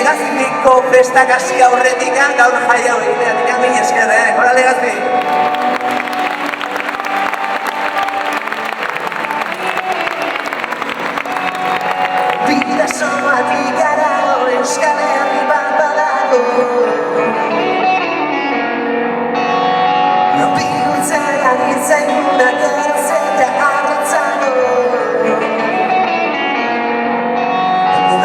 Legazpiko festak hasi aurretik gaur jaia horileatik mila esker, Gora Legazpi! Bidasoatik gara Euskal Herri bat badago Bihurtzea ditzaiunak erazeta arratzago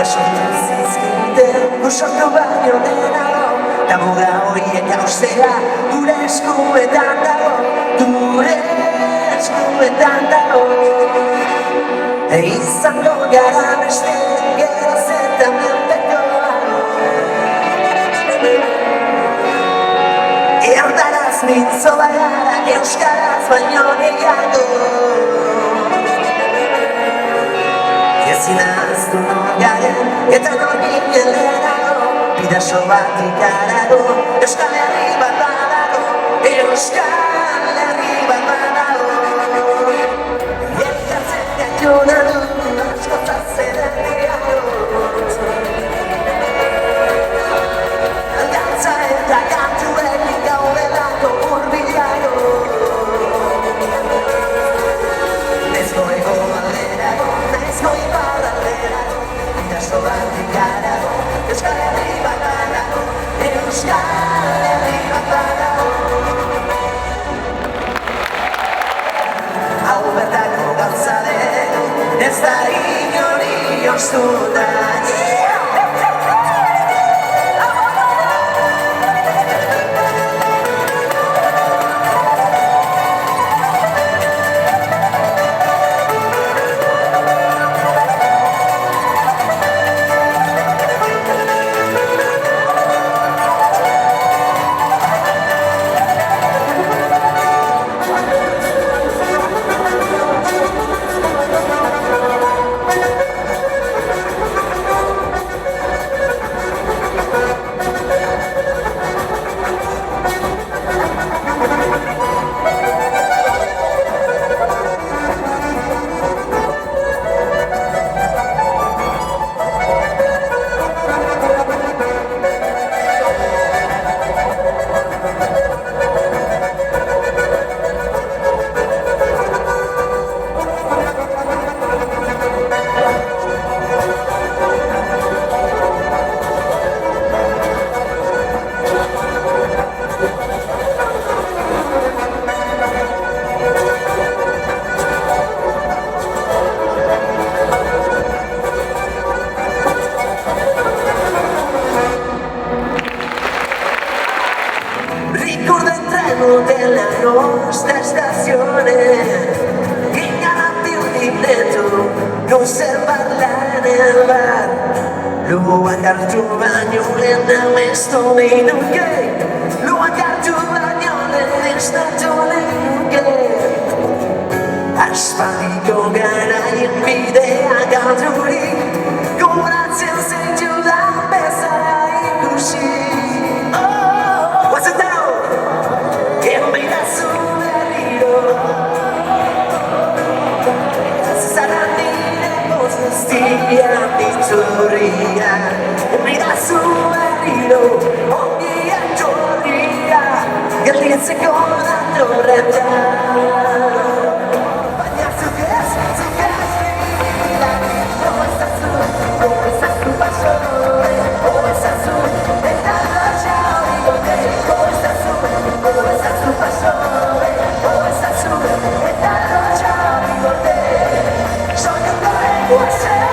Sortu zizkiten, sortu baino denago Ta muga horiek haustea, gure eskuetan dago Gure eskuetan dago Izango gara beste, geroz eta menpekoago Erdaraz mintzo bagara, euskaraz baino gehiago Ezinaztu garen, eta ginen lehenago Bidaso bat ikarago, Euskal Herri bat badago Euskal Herri bat badago Elkartzen gaituna du, askotatzen herriago Dantza eta kantuekin gaudelako hurbilago Nezko ego alderago, nezko iparralderago Bidaso bat ikarago, Euskal Herri bat badago Euskal Herri bat badago Hau bertako gauza den, ez da inori ostutan della nostra stazione Ingannati un diretto conservarla nel bar Lu agar tu bagno nella mestone in un gay Lu agar tu bagno nella stagione in un gay Asparico gara in video gaduri Corazze se giù la pesa in cusci Stia di Turia, mi da su arrivo, ogni giornia, che lì si cola torretta. Bagnato che si castra, come sta su passore, come sta su, e dalla ciao, come sta su passore, come sta su, e dalla ciao, sogno come sei.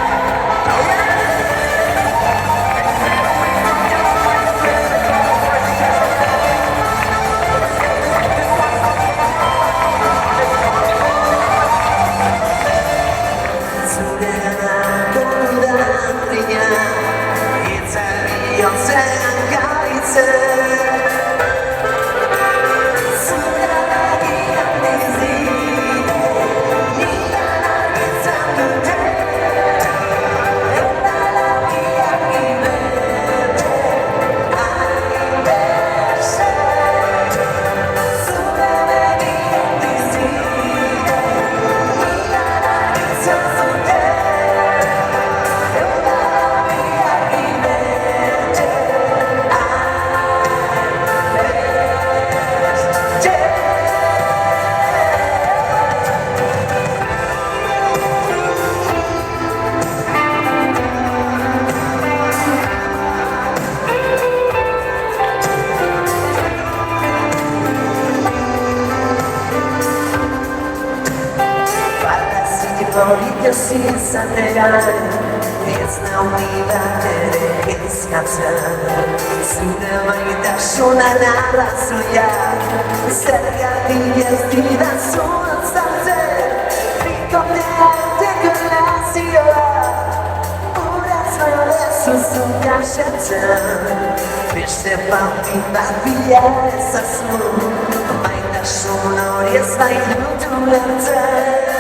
izatean ez naunila ere kezkatzen zure maitasunan arrazoiak zergatik ez didazun azaltzen bikotea arteko nazioa uraz badezuzu kaxatzen beste pautin bat bila ezazu maitasun hori ez baitutu lertzen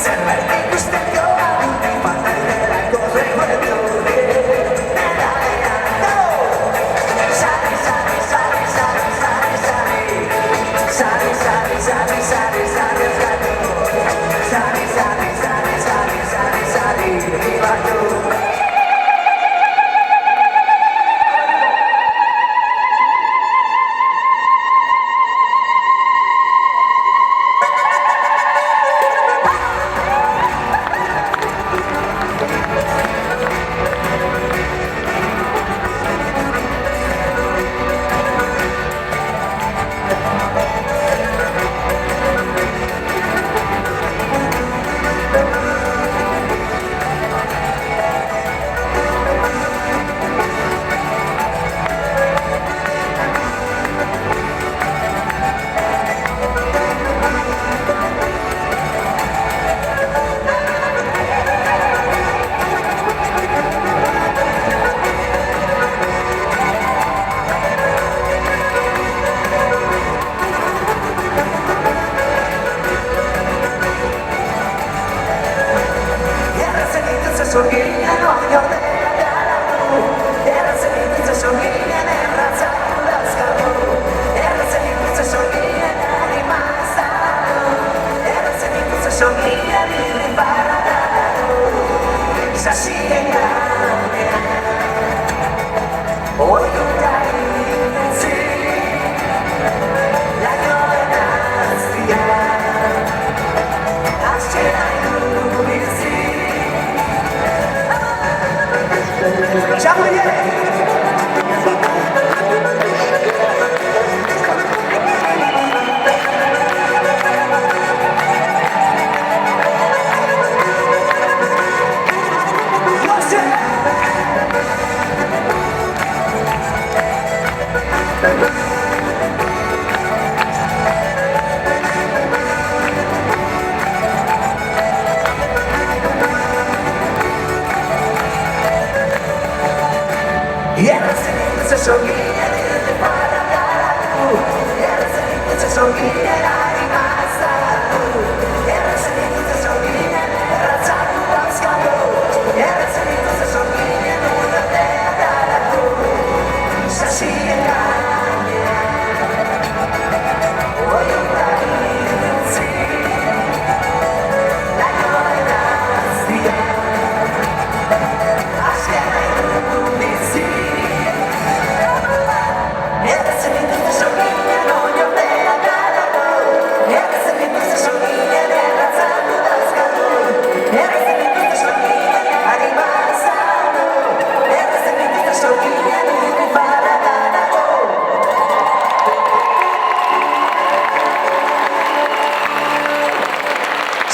Zerbait Hoy nunca sí, la ignorancia, ¡ya muy bien!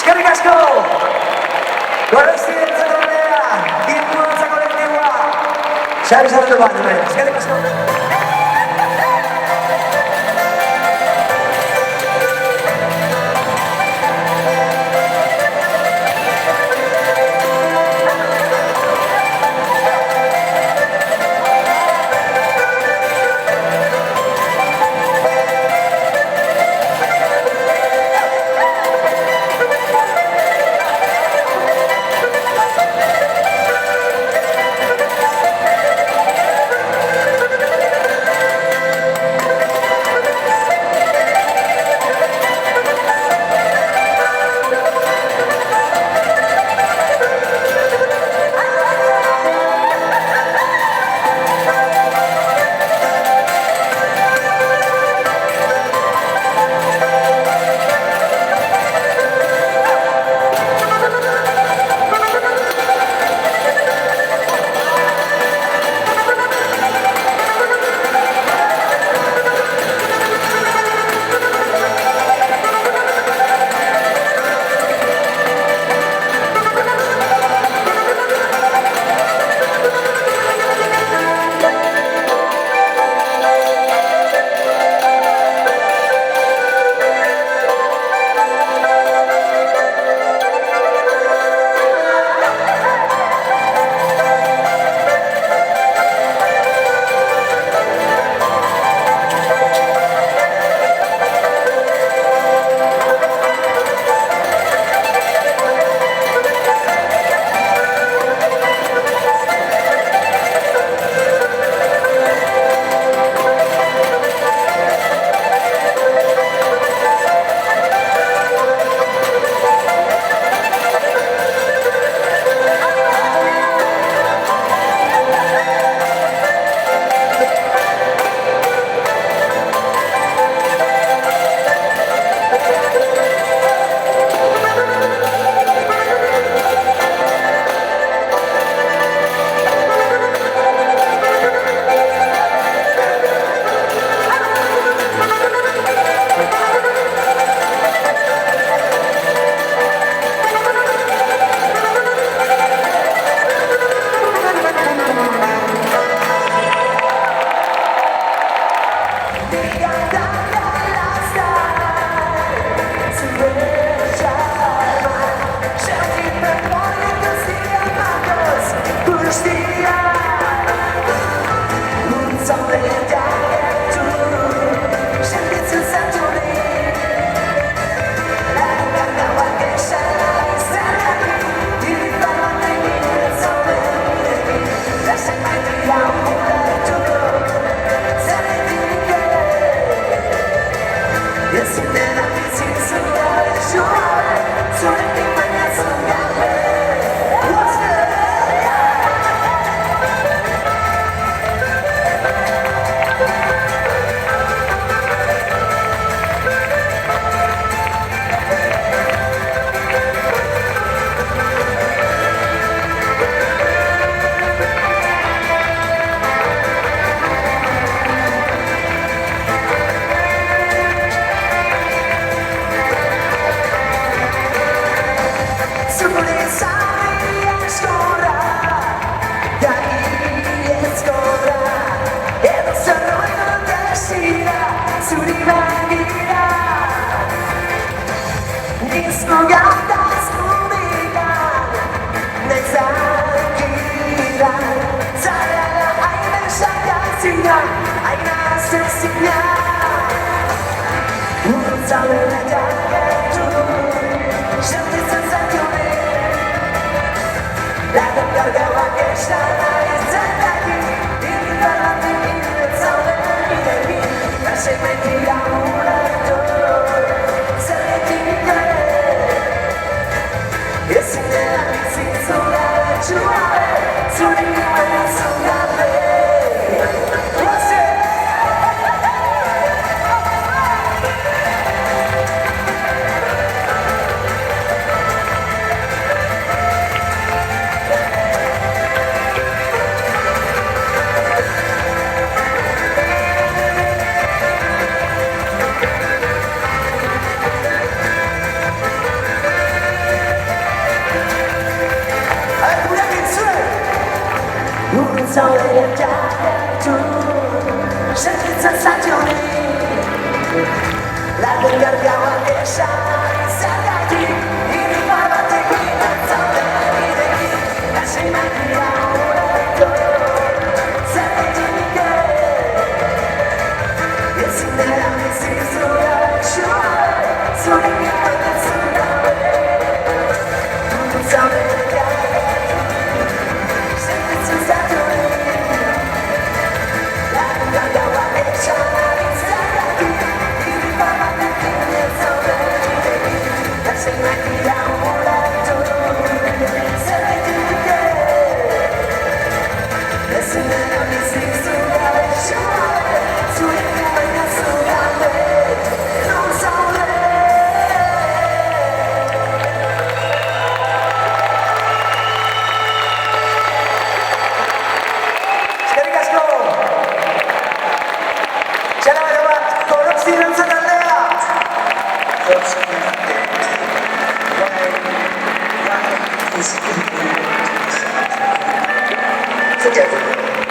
eskerrik asko! Gorezti entzatolea, inguruntza kolektiboa! Xari zartu bat, eskerrik asko! senyal, hay una señal. Uno sabe la llave, siente sensaciones. La descarga va a que ya nadie está aquí. Y mi talante y mi sabe y de mí. Casi me tira un rato, se le tira. Es una visita suave, suave, suave. Sau này em trả chú sẽ chỉ rất xa chiều đi là từng gần gạo anh để xa sẽ đại đi đi đi qua bao thế kỷ lần sau đây đi đây đi là sẽ mang đi vào đời sẽ để chỉ đi kê biết xin để làm gì xin rồi chúa rồi đi đi qua thật sự đau sau này em trả sẽ chỉ rất xa chiều đi.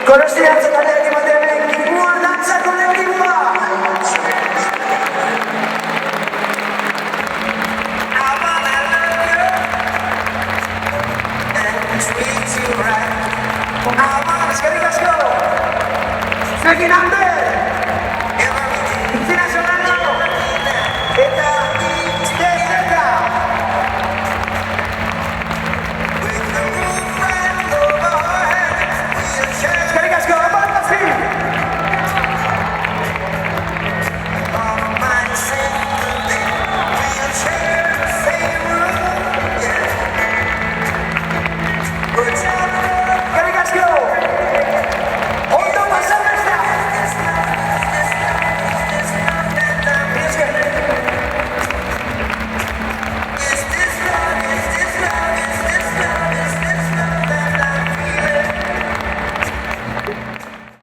Conoscenza dall'anima dei vecchi, buona danza collettiva! I wanna love you and treat you right. I wanna scarica scopo! Seguinande! Internazionale!